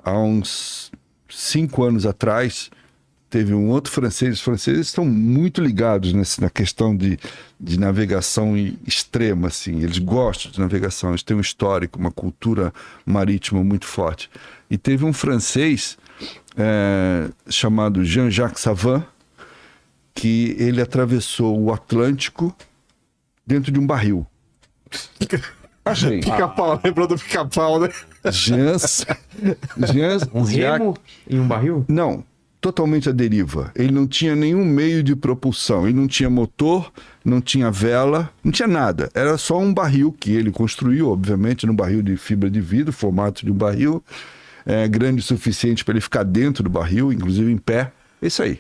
há uns 5 anos atrás, teve um outro francês. Os franceses estão muito ligados na questão de navegação extrema, assim. Eles gostam de navegação, eles têm um histórico, uma cultura marítima muito forte. E teve um francês chamado Jean-Jacques Savin, que ele atravessou o Atlântico dentro de um barril. Achei. Pica-pau, lembrou do pica-pau, né? Um remo em um barril? Não, totalmente à deriva. Ele não tinha nenhum meio de propulsão. Ele não tinha motor, não tinha vela, não tinha nada. Era só um barril que ele construiu, obviamente, num barril de fibra de vidro, formato de um barril, grande o suficiente para ele ficar dentro do barril, inclusive em pé. Isso aí.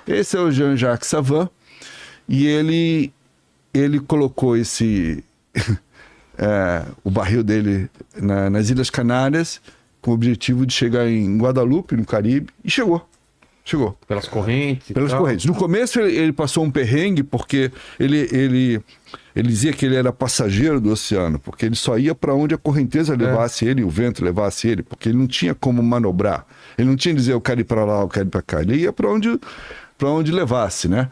Esse é o Jean-Jacques Savin. E ele colocou o barril dele nas Ilhas Canárias com o objetivo de chegar em Guadalupe, no Caribe, e chegou. Pelas correntes? Pelas correntes. No começo ele passou um perrengue porque ele dizia que ele era passageiro do oceano, porque ele só ia para onde a correnteza levasse ele, o vento levasse ele, porque ele não tinha como manobrar. Ele não tinha que dizer eu quero ir para lá, eu quero ir para cá. Ele ia para onde levasse, né?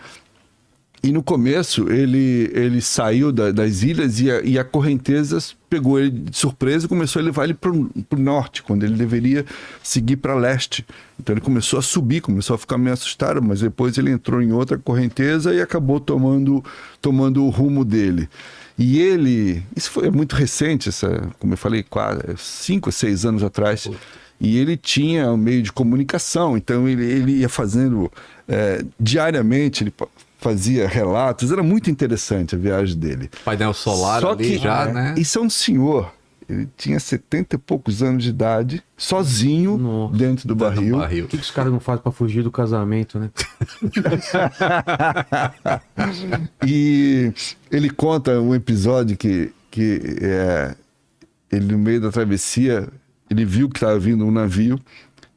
E no começo ele saiu das ilhas e a correnteza pegou ele de surpresa e começou a levar ele para o norte, quando ele deveria seguir para leste. Então ele começou a subir, começou a ficar meio assustado, mas depois ele entrou em outra correnteza e acabou tomando o rumo dele. E isso foi muito recente, como eu falei, 5 ou 6 anos atrás. E ele tinha um meio de comunicação, então ele ia fazendo diariamente, ele fazia relatos, era muito interessante a viagem dele. Painel solar Só ali que, já, né? Isso é um senhor, ele tinha 70 e poucos anos de idade, sozinho, dentro do barril. O que os caras não fazem pra fugir do casamento, né? E ele conta um episódio que ele, no meio da travessia, ele viu que estava vindo um navio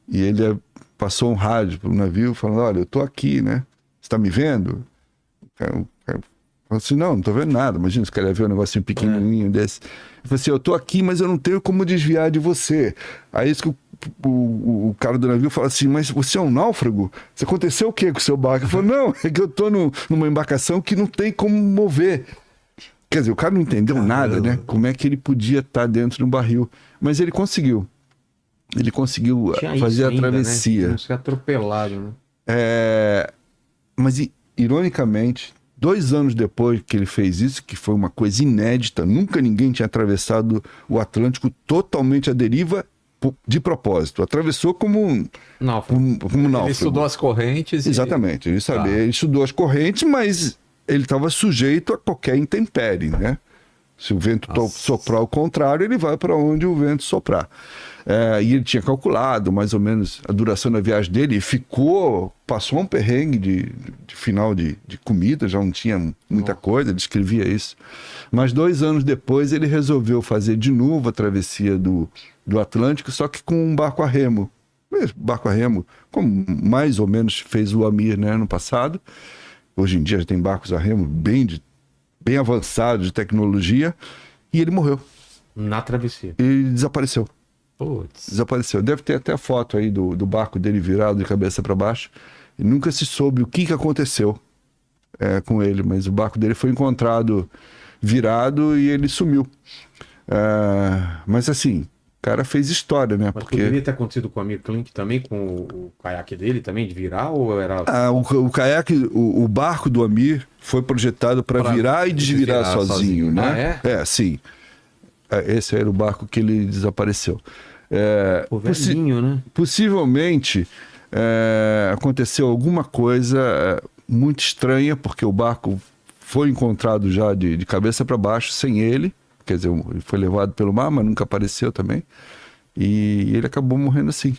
e ele passou um rádio para o navio falando, olha, eu tô aqui, né? Você tá me vendo? O cara falou assim, não tô vendo nada. Imagina, os caras viram um negocinho pequenininho desse. Ele falou assim, eu tô aqui, mas eu não tenho como desviar de você. Aí isso que o cara do navio fala assim, mas você é um náufrago? Você aconteceu o que com o seu barco? Ele falou, não, é que eu tô numa embarcação que não tem como mover. Quer dizer, o cara não entendeu nada, né? Como é que ele podia estar dentro de um barril. Mas ele conseguiu. Ele conseguiu fazer a travessia. Né? Não ser atropelado, né? Mas, ironicamente, 2 anos depois que ele fez isso, que foi uma coisa inédita, nunca ninguém tinha atravessado o Atlântico totalmente à deriva de propósito. Atravessou como náufrago. Ele estudou as correntes. Exatamente. Ele sabia, ele estudou as correntes, mas ele estava sujeito a qualquer intempérie, né? Se o vento soprar ao contrário, ele vai para onde o vento soprar. E ele tinha calculado mais ou menos a duração da viagem dele e passou um perrengue de final de comida, já não tinha muita coisa, ele escrevia isso. Mas 2 anos depois ele resolveu fazer de novo a travessia do Atlântico, só que com um barco a remo. Barco a remo, como mais ou menos fez o Amir, né, no passado. Hoje em dia já tem barcos a remo bem avançados de tecnologia, e ele morreu. Na travessia. E desapareceu. Putz. Desapareceu. Deve ter até a foto aí do barco dele virado de cabeça para baixo. E nunca se soube o que aconteceu com ele, mas o barco dele foi encontrado virado e ele sumiu. Mas assim, o cara fez história, né? Mas poderia ter acontecido com o Amir Klink também, com o caiaque dele também, de virar, ou era... O caiaque, o barco do Amir foi projetado para virar e desvirar sozinho, né? Sim. Esse era o barco que ele desapareceu. Velhinho, né? Possivelmente aconteceu alguma coisa muito estranha, porque o barco foi encontrado já de cabeça para baixo, sem ele. Quer dizer, ele foi levado pelo mar, mas nunca apareceu também. E ele acabou morrendo assim.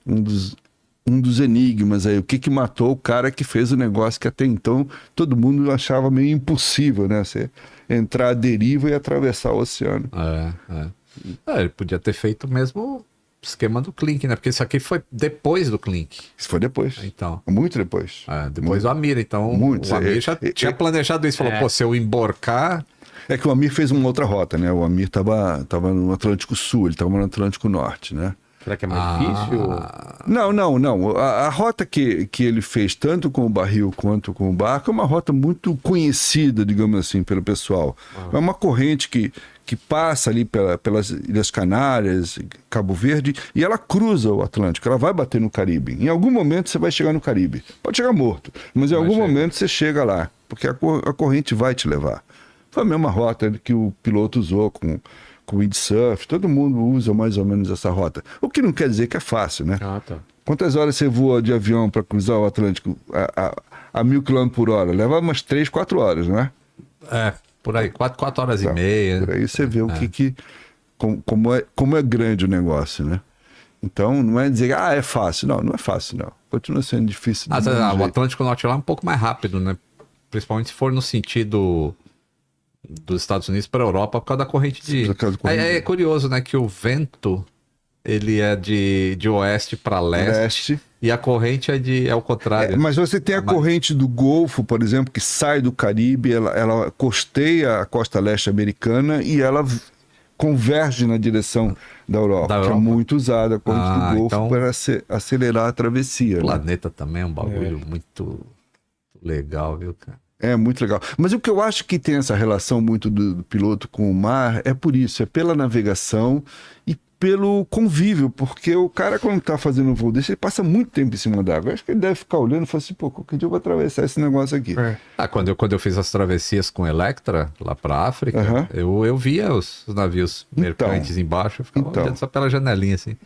Um dos enigmas aí. O que matou o cara que fez o negócio que até então todo mundo achava meio impossível, né? Você entrar à deriva e atravessar o oceano. Ele podia ter feito o mesmo esquema do Klink, né? Porque isso aqui foi depois do Klink. Isso foi depois. Então. Muito depois. Depois do Amir. Então, muito. O Amir já tinha planejado isso. Falou, se eu emborcar... É que o Amir fez uma outra rota, né? O Amir estava no Atlântico Sul, ele estava no Atlântico Norte, né? Será que é mais difícil? Não. A rota que ele fez, tanto com o barril quanto com o barco, é uma rota muito conhecida, digamos assim, pelo pessoal. É uma corrente que passa ali pelas Ilhas Canárias, Cabo Verde, e ela cruza o Atlântico, ela vai bater no Caribe. Em algum momento você vai chegar no Caribe. Pode chegar morto, mas em algum momento você chega lá, porque a corrente vai te levar. Foi a mesma rota que o piloto usou com windsurf, todo mundo usa mais ou menos essa rota. O que não quer dizer que é fácil, né? Ah, tá. Quantas horas você voa de avião para cruzar o Atlântico a 1.000 km por hora? Leva umas 3, 4 horas, não é? Por aí, 4 horas e meia. Por aí você vê como é grande o negócio, né? Então, não é dizer, é fácil. Não é fácil, não. Continua sendo difícil. O Atlântico Norte lá é um pouco mais rápido, né? Principalmente se for no sentido dos Estados Unidos para a Europa, por causa da corrente de... É curioso, né? Que o vento, ele é de oeste para leste. E a corrente é o contrário. Mas você tem a corrente do Golfo, por exemplo, que sai do Caribe, ela costeia a costa leste americana e ela converge na direção da Europa. Que é muito usada a corrente do Golfo então, para acelerar a travessia. O planeta também é um bagulho muito legal, viu, cara? É muito legal. Mas o que eu acho que tem essa relação muito do piloto com o mar é por isso, é pela navegação e pelo convívio, porque o cara quando tá fazendo um voo desse, ele passa muito tempo em cima d'água. Acho que ele deve ficar olhando e falar assim, pô, que dia eu vou atravessar esse negócio aqui? Quando eu fiz as travessias com Electra, lá pra África, eu via os navios mercantes embaixo, eu ficava olhando só pela janelinha, assim.